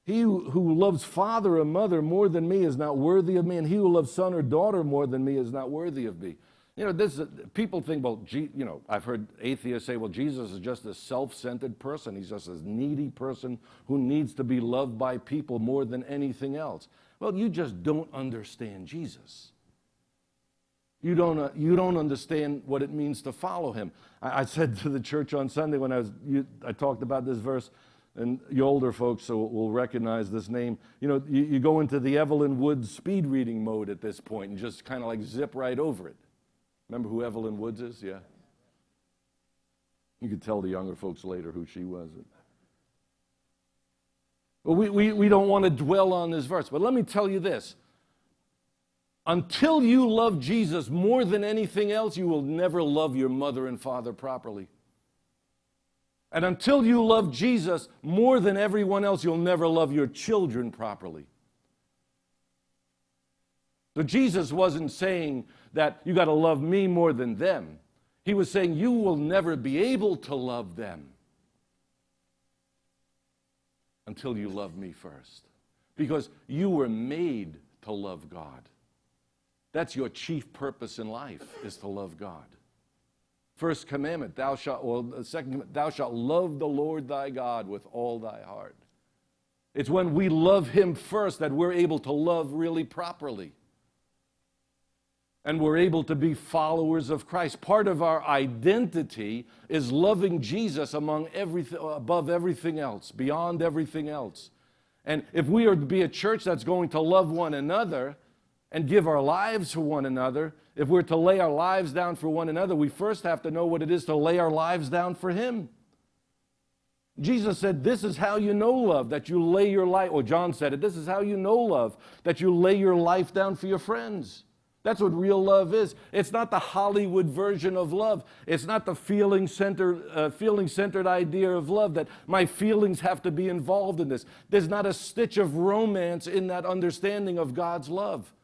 He who loves father or mother more than me is not worthy of me, and he who loves son or daughter more than me is not worthy of me. You know, people think, well, I've heard atheists say, well, Jesus is just a self-centered person. He's just a needy person who needs to be loved by people more than anything else. Well, you just don't understand Jesus. You don't understand what it means to follow him. I said to the church on Sunday when I talked about this verse, and you older folks will recognize this name. You know, you go into the Evelyn Woods speed reading mode at this point and just kind of like zip right over it. Remember who Evelyn Woods is? Yeah. You could tell the younger folks later who she was. Well, we don't want to dwell on this verse, but let me tell you this. Until you love Jesus more than anything else, you will never love your mother and father properly. And until you love Jesus more than everyone else, you'll never love your children properly. So Jesus wasn't saying that you got to love me more than them. He was saying you will never be able to love them until you love me first. Because you were made to love God. That's your chief purpose in life, is to love God. First commandment, thou shalt love the Lord thy God with all thy heart. It's when we love him first that we're able to love really properly. And we're able to be followers of Christ. Part of our identity is loving Jesus above everything else, beyond everything else. And if we are to be a church that's going to love one another and give our lives for one another, if we're to lay our lives down for one another, we first have to know what it is to lay our lives down for him. Jesus said, this is how you know love, that you lay your life, or John said it, this is how you know love, that you lay your life down for your friends. That's what real love is. It's not the Hollywood version of love. It's not the feeling-centered idea of love, that my feelings have to be involved in this. There's not a stitch of romance in that understanding of God's love.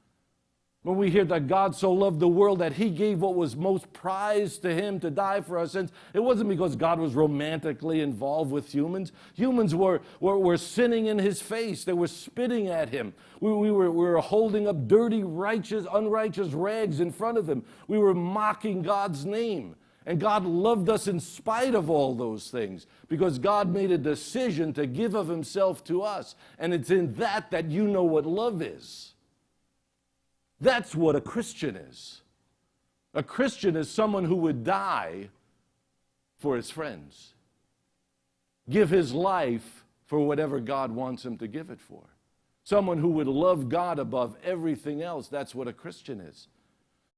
When we hear that God so loved the world that he gave what was most prized to him to die for our sins, it wasn't because God was romantically involved with humans. Humans were sinning in his face. They were spitting at him. We were holding up dirty, unrighteous rags in front of him. We were mocking God's name. And God loved us in spite of all those things, because God made a decision to give of himself to us. And it's in that you know what love is. That's what a Christian is. A Christian is someone who would die for his friends. Give his life for whatever God wants him to give it for. Someone who would love God above everything else. That's what a Christian is.